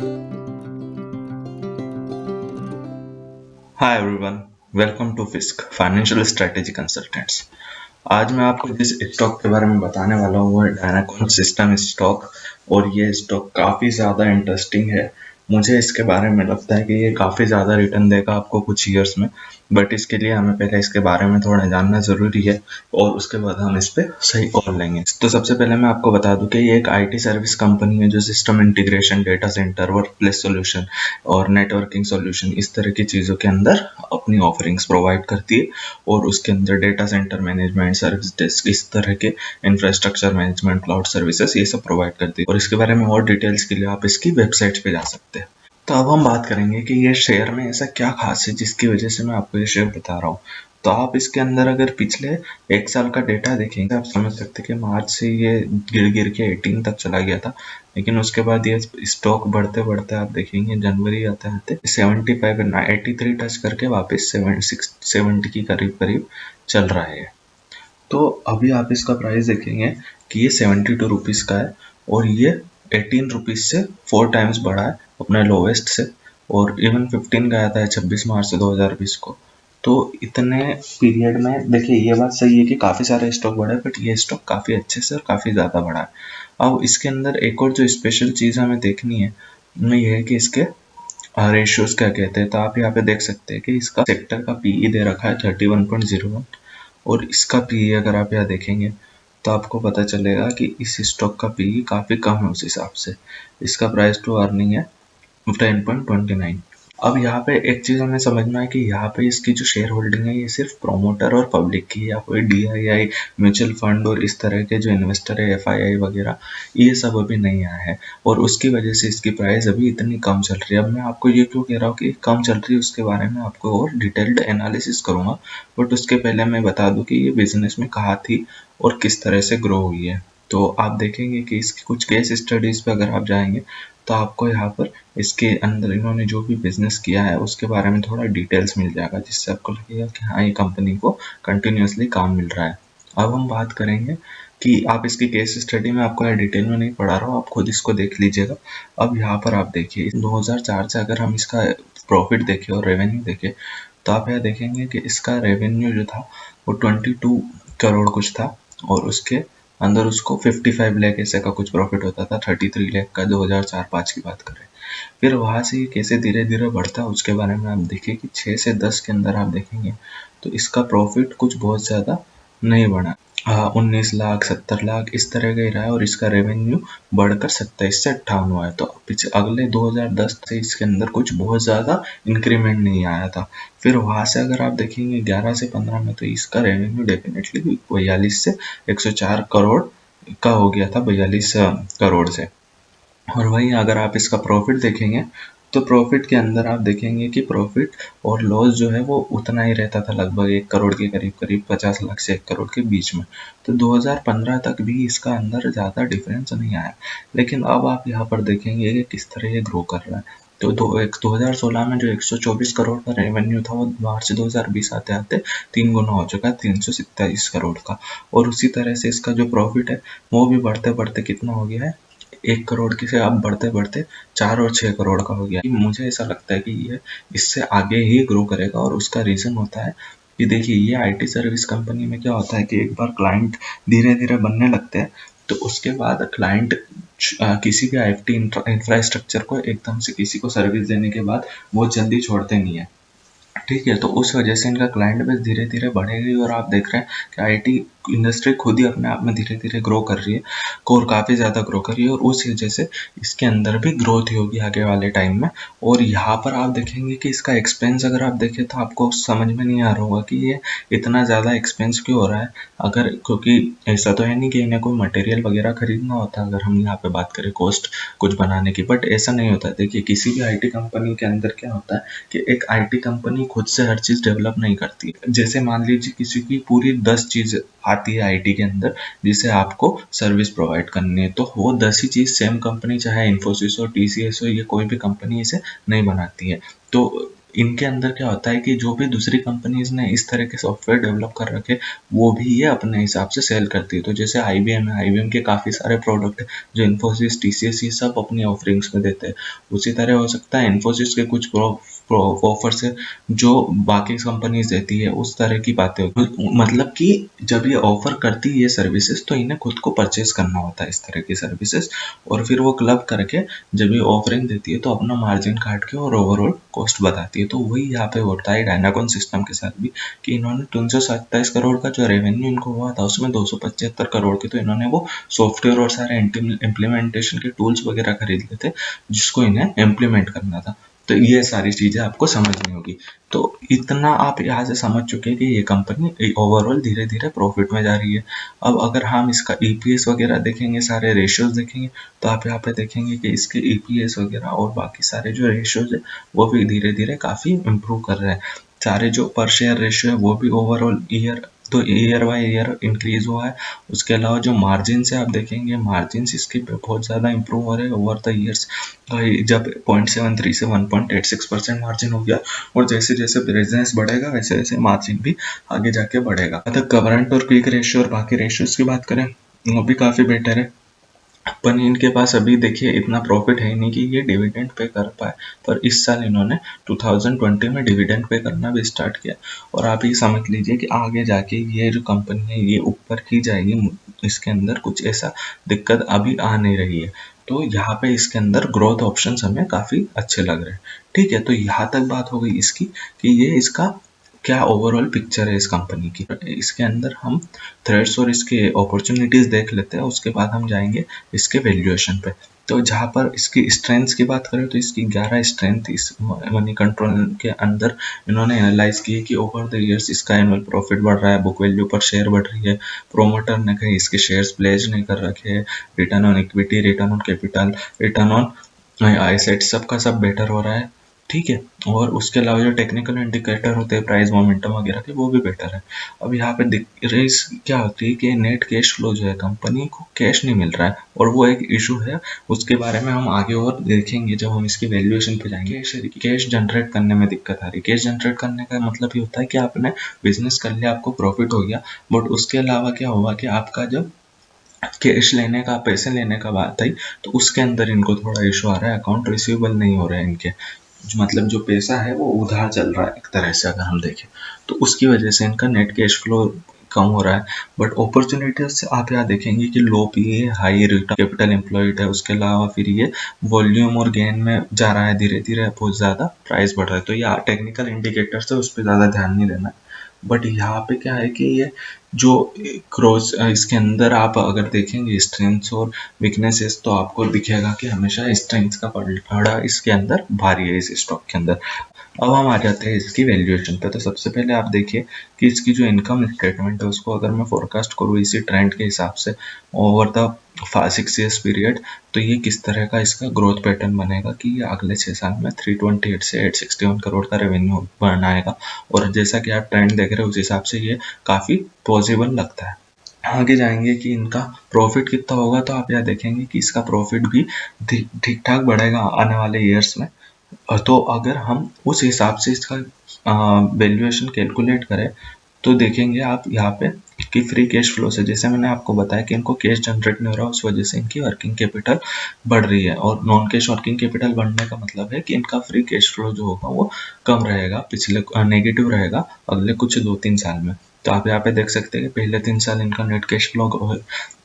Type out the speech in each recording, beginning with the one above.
Hi everyone, welcome to Fisk financial strategy consultants. आज मैं आपको जिस स्टॉक के बारे में बताने वाला हूँ वो है डायनाकोन सिस्टम स्टॉक। और ये स्टॉक काफ़ी ज़्यादा इंटरेस्टिंग है। मुझे इसके बारे में लगता है कि ये काफ़ी ज़्यादा रिटर्न देगा आपको कुछ ईयर्स में, बट इसके लिए हमें पहले इसके बारे में थोड़ा जानना ज़रूरी है और उसके बाद हम इस पर सही कॉल लेंगे। तो सबसे पहले मैं आपको बता दूं कि ये एक आईटी सर्विस कंपनी है जो system integration, data centre, work place solution और नेटवर्किंग सॉल्यूशन इस तरह की चीज़ों के अंदर अपनी ऑफरिंग्स प्रोवाइड करती है। और उसके अंदर data centre management, service desk, इस तरह के इंफ्रास्ट्रक्चर मैनेजमेंट, क्लाउड सर्विसेज ये सब प्रोवाइड करती है। और इसके बारे में और डिटेल्स के लिए आप इसकी वेबसाइट पे जा सकते हैं। तो अब हम बात करेंगे कि ये शेयर में ऐसा क्या खास है जिसकी वजह से मैं आपको ये शेयर बता रहा हूँ। तो आप इसके अंदर अगर पिछले 1 साल का डेटा देखेंगे आप समझ सकते हैं कि मार्च से ये गिर गिर के 18 तक चला गया था, लेकिन उसके बाद ये स्टॉक बढ़ते बढ़ते आप देखेंगे जनवरी आते आते 75 83 टच करके वापस 70 की करीब करीब चल रहा है। तो अभी आप इसका प्राइस देखेंगे कि ये 72 रुपीज़ का है और ये 18 रुपीज़ से 4 टाइम्स बढ़ा है अपने लोवेस्ट से। और इवन 15 का आया था 26 मार्च 2020 को। तो इतने पीरियड में देखिए ये बात सही है कि काफ़ी सारे स्टॉक बढ़े, बट ये स्टॉक काफ़ी अच्छे से और काफ़ी ज़्यादा बढ़ा है। अब इसके अंदर एक और जो स्पेशल चीज़ हमें देखनी है वो ये है कि इसके रेशियोज क्या कहते हैं। तो आप यहाँ पे देख सकते हैं कि इसका सेक्टर का पीई दे रखा है 31.01 और इसका पीई अगर आप यहाँ देखेंगे तो आपको पता चलेगा कि इस स्टॉक का पीई काफ़ी कम है। उस हिसाब से इसका प्राइस टू अर्निंग है 10.29। अब यहाँ पे एक चीज़ हमें समझना है कि यहाँ पे इसकी जो शेयर होल्डिंग है ये सिर्फ प्रोमोटर और पब्लिक की है, या कोई डीआईआई, म्यूचुअल फंड और इस तरह के जो इन्वेस्टर है, एफआईआई वगैरह, ये सब अभी नहीं आया है। और उसकी वजह से इसकी प्राइस अभी इतनी कम चल रही है। अब मैं आपको ये क्यों कह रहा हूँ कि कम चल रही है, उसके बारे में आपको और डिटेल्ड एनालिसिस करूँगा, बट उसके पहले मैं बता दूँ कि ये बिजनेस में कहाँ थी और किस तरह से ग्रो हुई है। तो आप देखेंगे कि इसकी कुछ केस स्टडीज़ पे अगर आप जाएंगे तो आपको यहाँ पर इसके अंदर इन्होंने जो भी बिजनेस किया है उसके बारे में थोड़ा डिटेल्स मिल जाएगा, जिससे आपको लगेगा कि हाँ ये कंपनी को कंटिन्यूसली काम मिल रहा है। अब हम बात करेंगे कि आप इसकी केस स्टडी में आपको डिटेल में नहीं पढ़ा रहा हूँ, आप खुद इसको देख लीजिएगा। अब यहाँ पर आप देखिए 2004 से अगर हम इसका प्रॉफिट देखें और रेवेन्यू देखें तो आप यहाँ देखेंगे कि इसका रेवेन्यू जो था वो 22 करोड़ कुछ था और उसके अंदर उसको 55 लाख ऐसे का कुछ प्रॉफिट होता था, 33 लाख का 2004-05 की बात करें। फिर वहाँ से ये कैसे धीरे धीरे बढ़ता है उसके बारे में आप देखिए कि 6 से 10 के अंदर आप देखेंगे तो इसका प्रॉफिट कुछ बहुत ज़्यादा नहीं बढ़ा। 19 लाख 70 लाख इस तरह का ही रहा है और इसका रेवेन्यू बढ़कर 27 से 58 हुआ है। तो पीछे अगले 2010 से इसके अंदर कुछ बहुत ज़्यादा इंक्रीमेंट नहीं आया था। फिर वहाँ से अगर आप देखेंगे 11 से 15 में तो इसका रेवेन्यू डेफिनेटली 42 से 104 करोड़ का हो गया था, 42 करोड़ से। और वहीं अगर आप इसका प्रॉफिट देखेंगे तो प्रॉफिट के अंदर आप देखेंगे कि प्रॉफिट और लॉस जो है वो उतना ही रहता था, लगभग 1 करोड़ के करीब करीब, 50 लाख से 1 करोड़ के बीच में। तो 2015 तक भी इसका अंदर ज़्यादा डिफरेंस नहीं आया। लेकिन अब आप यहाँ पर देखेंगे कि किस तरह ये ग्रो कर रहा है। तो 2016 में जो 124 करोड़ का रेवेन्यू था वो मार्च 2020 आते आते 3 गुना हो चुका है, 327 करोड़ का। और उसी तरह से इसका जो प्रॉफिट है वो भी बढ़ते बढ़ते कितना हो गया है, 1 करोड़ की से अब बढ़ते बढ़ते 4 और 6 करोड़ का हो गया। मुझे ऐसा लगता है कि ये इससे आगे ही ग्रो करेगा और उसका रीज़न होता है कि देखिए ये आईटी सर्विस कंपनी में क्या होता है कि एक बार क्लाइंट धीरे धीरे बनने लगते हैं तो उसके बाद क्लाइंट किसी भी आईटी इंफ्रास्ट्रक्चर को एकदम से किसी को सर्विस देने के बाद बहुत जल्दी छोड़ते नहीं है, ठीक है। तो उस वजह से इनका क्लाइंट बेस धीरे धीरे बढ़ेगी और आप देख रहे हैं कि आईटी इंडस्ट्री खुद ही अपने आप में धीरे धीरे ग्रो कर रही है और काफ़ी ज़्यादा ग्रो कर रही है और उस वजह से इसके अंदर भी ग्रोथ ही होगी आगे वाले टाइम में। और यहाँ पर आप देखेंगे कि इसका एक्सपेंस अगर आप देखें तो आपको समझ में नहीं आ रहा होगा कि ये इतना ज़्यादा एक्सपेंस क्यों हो रहा है। अगर क्योंकि ऐसा तो है नहीं कि इन्हें कोई मटेरियल वगैरह खरीदना होता है अगर हम यहाँ पे बात करें कॉस्ट कुछ बनाने की, बट ऐसा नहीं होता। देखिए किसी भी आईटी कंपनी के अंदर क्या होता है कि एक आईटी कंपनी खुद से हर चीज़ डेवलप नहीं करती। जैसे मान लीजिए किसी की पूरी 10 चीज़ आती है आईटी के अंदर जिसे आपको सर्विस प्रोवाइड करनी है, तो वो 10 ही चीज़ सेम कंपनी चाहे इन्फोसिस हो, टीसीएस हो, ये कोई भी कंपनी इसे नहीं बनाती है। तो इनके अंदर क्या होता है कि जो भी दूसरी कंपनीज ने इस तरह के सॉफ्टवेयर डेवलप कर रखे वो भी ये अपने हिसाब से सेल करती है। तो जैसे IBM है, IBM के काफ़ी सारे प्रोडक्ट जो इन्फोसिस, TCS ये सब अपनी ऑफरिंग्स में देते हैं। उसी तरह हो सकता है इन्फोसिस के कुछ ऑफर्स है जो बाकी कंपनीज देती है, उस तरह की बातें होती। मतलब कि जब ये ऑफर करती है ये सर्विसेज तो इन्हें खुद को परचेज करना होता है इस तरह की सर्विसेज, और फिर वो क्लब करके जब ये ऑफरिंग देती है तो अपना मार्जिन काट के और ओवरऑल कॉस्ट बताती है। तो वही यहाँ पे होता है डायनाकॉन सिस्टम के साथ भी, कि इन्होंने 327 करोड़ का जो रेवेन्यू इनको हुआ था उसमें 275 करोड़ के तो इन्होंने वो सॉफ्टवेयर और सारे इम्प्लीमेंटेशन के टूल्स वगैरह खरीद लिए थे जिसको इन्हें इम्प्लीमेंट करना था। तो ये सारी चीजें आपको समझनी होगी। तो इतना आप यहाँ से समझ चुके हैं कि ये कंपनी ओवरऑल धीरे धीरे प्रॉफिट में जा रही है। अब अगर हम इसका EPS वगैरह देखेंगे, सारे रेशियोज देखेंगे, तो आप यहाँ पे देखेंगे कि इसके EPS वगैरह और बाकी सारे जो रेशियोज है वो भी धीरे धीरे काफी इम्प्रूव कर रहे हैं। सारे जो पर शेयर रेशियो है वो भी overall year by year increase हुआ है। उसके अलावा जो मार्जिन है आप देखेंगे, मार्जिन इसके बहुत ज़्यादा इंप्रूव हो रहे हैं ओवर द ईयर्स। जब 0.73 से 1.86% मार्जिन हो गया, और जैसे जैसे बिजनेस बढ़ेगा वैसे वैसे मार्जिन भी आगे जाके बढ़ेगा। अगर करंट और क्विक रेशियो और बाकी रेशियोज की बात करें वो भी काफ़ी बेटर है। पर इनके पास अभी देखिए इतना प्रॉफिट है नहीं कि ये डिविडेंड पे कर पाए, पर इस साल इन्होंने 2020 में डिविडेंड पे करना भी स्टार्ट किया। और आप ये समझ लीजिए कि आगे जाके ये जो कंपनी है ये ऊपर ही जाएगी, इसके अंदर कुछ ऐसा दिक्कत अभी आ नहीं रही है। तो यहाँ पे इसके अंदर ग्रोथ ऑप्शंस हमें काफ़ी अच्छे लग रहे हैं। ठीक है, तो यहाँ तक बात हो गई इसकी कि ये इसका क्या ओवरऑल पिक्चर है इस कंपनी की। इसके अंदर हम थ्रेड्स और इसके अपॉर्चुनिटीज देख लेते हैं, उसके बाद हम जाएंगे इसके वैल्यूएशन पे। तो जहाँ पर इसकी स्ट्रेंथ्स की बात करें तो इसकी 11 स्ट्रेंथ इस मनी कंट्रोल के अंदर इन्होंने एनालाइज की कि ओवर द ईयर्स इसका एनुअल प्रॉफिट बढ़ रहा है, बुक वैल्यू पर शेयर बढ़ रही है, प्रोमोटर ने कहीं इसके शेयर्स प्लेज नहीं कर रखे हैं, return on equity, return on capital, return on asset सबका सब बेटर हो रहा है। ठीक है, और उसके अलावा जो टेक्निकल इंडिकेटर होते हैं प्राइस मोमेंटम वगैरह के वो भी बेटर है। अब यहाँ पे रेस क्या होती है कि नेट कैश फ्लो जो है, कंपनी को कैश नहीं मिल रहा है और वो एक इशू है। उसके बारे में हम आगे और देखेंगे जब हम इसकी वैल्यूएशन पे जाएंगे। कैश जनरेट करने में दिक्कत आ रही है। कैश जनरेट करने का मतलब ये होता है कि आपने बिजनेस कर लिया, आपको प्रॉफिट हो गया, बट उसके अलावा क्या हुआ कि आपका जब कैश लेने का, पैसे लेने का बात आई तो उसके अंदर इनको थोड़ा इशू आ रहा है, अकाउंट रिसीवेबल नहीं हो रहे हैं इनके, मतलब जो पैसा है वो उधार चल रहा है एक तरह से अगर हम देखें, तो उसकी वजह से इनका नेट कैश फ्लो कम हो रहा है। बट अपॉर्चुनिटीज आप यहाँ देखेंगे कि लो पीए, हाई रिटर्न कैपिटल एम्प्लॉयड है, उसके अलावा फिर ये वॉल्यूम और गेन में जा रहा है धीरे धीरे, बहुत ज़्यादा प्राइस बढ़ रहा है। तो ये टेक्निकल इंडिकेटर्स है, उस पर ज़्यादा ध्यान नहीं देना है। बट यहाँ पे क्या है कि ये जो क्रॉस इसके अंदर आप अगर देखेंगे स्ट्रेंथ्स और वीकनेसेस तो आपको दिखेगा कि हमेशा स्ट्रेंथ्स का पलड़ा इसके अंदर भारी है इस स्टॉक के अंदर। अब हम आ जाते हैं इसकी वैल्यूएशन पे। तो सबसे पहले आप देखिए कि इसकी जो इनकम स्टेटमेंट है उसको अगर मैं फोरकास्ट करूँ इसी ट्रेंड के हिसाब से ओवर द 6 ईयर्स पीरियड, तो ये किस तरह का इसका ग्रोथ पैटर्न बनेगा कि ये अगले 6 साल में 328 से 861 करोड़ का रेवेन्यू बनाएगा। और जैसा कि आप ट्रेंड देख रहे हो उस हिसाब से ये काफ़ी पॉसिबल लगता है। आगे जाएंगे कि इनका प्रॉफिट कितना होगा, तो आप यहाँ देखेंगे कि इसका प्रॉफिट भी ठीक ठाक बढ़ेगा आने वाले ईयर्स में। तो अगर हम उस हिसाब से इसका वैल्यूएशन कैलकुलेट करें तो देखेंगे आप यहाँ पे कि फ्री कैश फ्लो से, जैसे मैंने आपको बताया कि इनको कैश जनरेट नहीं हो रहा, उस वजह से इनकी वर्किंग कैपिटल बढ़ रही है। और नॉन कैश वर्किंग कैपिटल बढ़ने का मतलब है कि इनका फ्री कैश फ्लो जो होगा वो कम रहेगा, पिछले नेगेटिव रहेगा अगले कुछ 2-3 साल में। तो आप यहाँ पे देख सकते हैं कि पहले 3 साल इनका नेट कैश फ्लो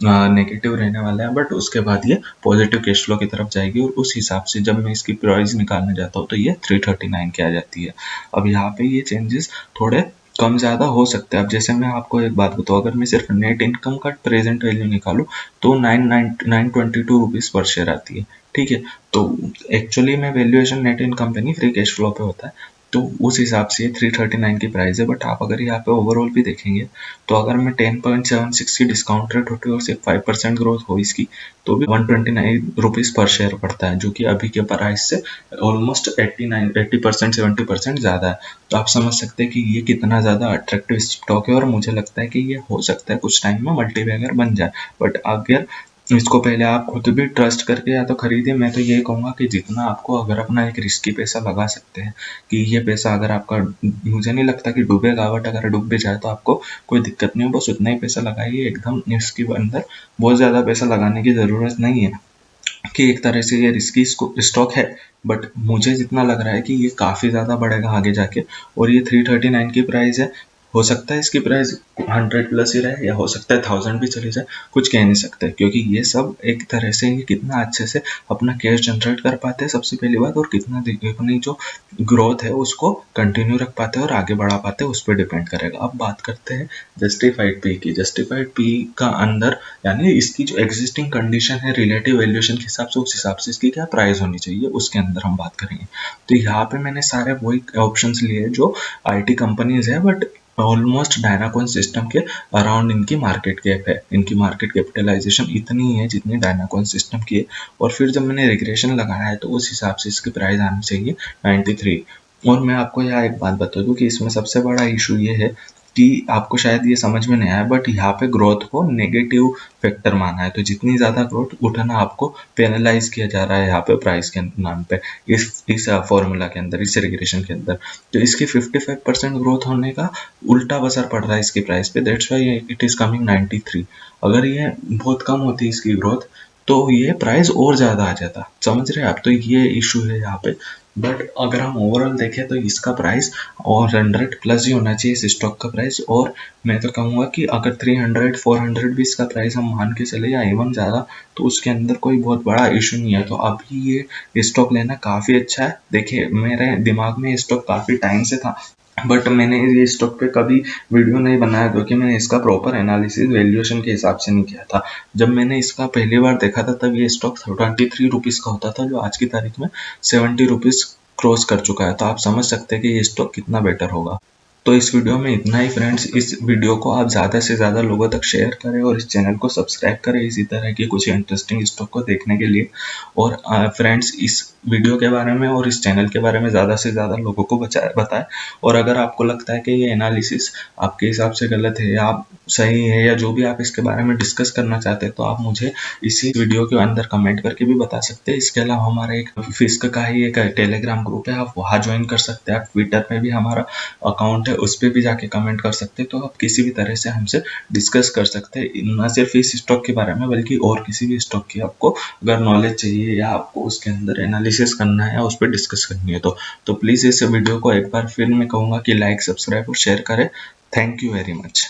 नेगेटिव रहने वाला है, बट उसके बाद ये पॉजिटिव कैश फ्लो की तरफ जाएगी। और उस हिसाब से जब मैं इसकी प्राइस निकालने जाता हूँ तो ये 339 की आ जाती है। अब यहाँ पे ये चेंजेस थोड़े कम ज़्यादा हो सकते हैं। अब जैसे मैं आपको एक बात बताऊँ, अगर मैं सिर्फ नेट इनकम का प्रेजेंट वैल्यू निकालूँ तो 922 रुपीज़ पर शेयर आती है। ठीक है, तो एक्चुअली में वैल्यूएशन नेट इनकम पे नहीं फ्री कैश फ्लो पे होता है, तो उस हिसाब से 339 की प्राइस है। बट आप अगर यहाँ पे ओवरऑल भी देखेंगे तो अगर मैं 10.76 की डिस्काउंट रेट होती है और सिर्फ 5% ग्रोथ हो इसकी तो भी 129 रुपीज़ पर शेयर पड़ता है, जो कि अभी के प्राइस से ऑलमोस्ट 80% 70% ज़्यादा है। तो आप समझ सकते हैं कि ये कितना ज़्यादा अट्रैक्टिव स्टॉक है, और मुझे लगता है कि ये हो सकता है कुछ टाइम में मल्टीबैगर बन जाए। बट अगर इसको पहले आप खुद भी ट्रस्ट करके या तो खरीदिए। मैं तो ये कहूँगा कि जितना आपको, अगर अपना एक रिस्की पैसा लगा सकते हैं कि ये पैसा अगर आपका, मुझे नहीं लगता कि डूबेगा, बट अगर डूब भी जाए तो आपको कोई दिक्कत नहीं हो, बस उतना ही पैसा लगाइए एकदम। इसके अंदर बहुत ज़्यादा पैसा लगाने की ज़रूरत नहीं है कि एक तरह से ये रिस्की स्टॉक है, बट मुझे जितना लग रहा है कि ये काफ़ी ज़्यादा बढ़ेगा आगे जाके। और ये 339 की प्राइस है, हो सकता है इसकी प्राइस 100 प्लस ही रहे, या हो सकता है 1000 भी चली जाए, कुछ कह नहीं सकते, क्योंकि ये सब एक तरह से ये कितना अच्छे से अपना कैश जनरेट कर पाते हैं सबसे पहली बात, और कितना अपनी जो ग्रोथ है उसको कंटिन्यू रख पाते हैं और आगे बढ़ा पाते हैं, उस पर डिपेंड करेगा। अब बात करते हैं जस्टिफाइड पी की। जस्टिफाइड पी का अंदर, यानी इसकी जो एग्जिस्टिंग कंडीशन है रिलेटिव वैल्यूएशन के हिसाब से, उस हिसाब से इसकी क्या प्राइस होनी चाहिए, उसके अंदर हम बात करेंगे। तो यहाँ पे मैंने सारे वही ऑप्शंस लिए जो आईटी कंपनीज है, बट ऑलमोस्ट डायनाकोन सिस्टम के अराउंड इनकी मार्केट कैप है। इनकी मार्केट कैपिटलाइजेशन इतनी है जितनी डायनाकोन सिस्टम की है। और फिर जब मैंने रिग्रेशन लगाया है तो उस हिसाब से इसकी प्राइस आनी चाहिए 93। और मैं आपको यहाँ एक बात बता दूं कि इसमें सबसे बड़ा इशू ये है कि आपको शायद ये समझ में नहीं आया, बट यहाँ पे ग्रोथ को नेगेटिव फैक्टर माना है। तो जितनी ज़्यादा ग्रोथ उठाना आपको पेनलाइज किया जा रहा है यहाँ पे प्राइस के नाम पे, इस फॉर्मूला के अंदर, इस रेगुलेशन के अंदर। तो इसकी 55% ग्रोथ होने का उल्टा असर पड़ रहा है इसकी प्राइस पे, that's why it is coming 93। अगर ये बहुत कम होती इसकी ग्रोथ तो ये प्राइस और ज़्यादा आ जाता, समझ रहे हैं आप? तो ये इशू है यहाँ पे। बट अगर हम ओवरऑल देखें तो इसका प्राइस और 100 प्लस ही होना चाहिए इस स्टॉक का प्राइस। और मैं तो कहूँगा कि अगर 300 400 भी इसका प्राइस हम मान के चले, या इवन ज़्यादा, तो उसके अंदर कोई बहुत बड़ा इशू नहीं है। तो अभी ये स्टॉक लेना काफ़ी अच्छा है। देखिए, मेरे दिमाग में ये स्टॉक काफ़ी टाइम से था, बट मैंने ये स्टॉक पे कभी वीडियो नहीं बनाया क्योंकि मैंने इसका प्रॉपर एनालिसिस वैल्यूएशन के हिसाब से नहीं किया था। जब मैंने इसका पहली बार देखा था तब ये स्टॉक 23 रुपीज़ का होता था, जो आज की तारीख में 70 रुपीज़ क्रॉस कर चुका है। तो आप समझ सकते हैं कि ये स्टॉक कितना बेटर होगा। तो इस वीडियो में इतना ही फ्रेंड्स। इस वीडियो को आप ज़्यादा से ज़्यादा लोगों तक शेयर करें और इस चैनल को सब्सक्राइब करें इसी तरह की कुछ इंटरेस्टिंग स्टॉक को देखने के लिए। और फ्रेंड्स, इस वीडियो के बारे में और इस चैनल के बारे में ज़्यादा से ज़्यादा लोगों को बताएं। और अगर आपको लगता है कि ये एनालिसिस आपके हिसाब से गलत है या सही है, या जो भी आप इसके बारे में डिस्कस करना चाहते हैं, तो आप मुझे इसी वीडियो के अंदर कमेंट करके भी बता सकते हैं। इसके अलावा हमारा एक फिस्क का ही एक टेलीग्राम ग्रुप है, आप वहाँ ज्वाइन कर सकते हैं। आप ट्विटर में भी हमारा अकाउंट है, उस पर भी जाके कमेंट कर सकते हैं। तो आप किसी भी तरह से हमसे डिस्कस कर सकते हैं, न सिर्फ इस स्टॉक के बारे में बल्कि और किसी भी स्टॉक की आपको अगर नॉलेज चाहिए या आपको उसके अंदर एनालिसिस करना है या उस पर डिस्कस करनी है तो प्लीज़ इस वीडियो को एक बार फिर मैं कहूँगा कि लाइक, सब्सक्राइब और शेयर करें। Thank you very much.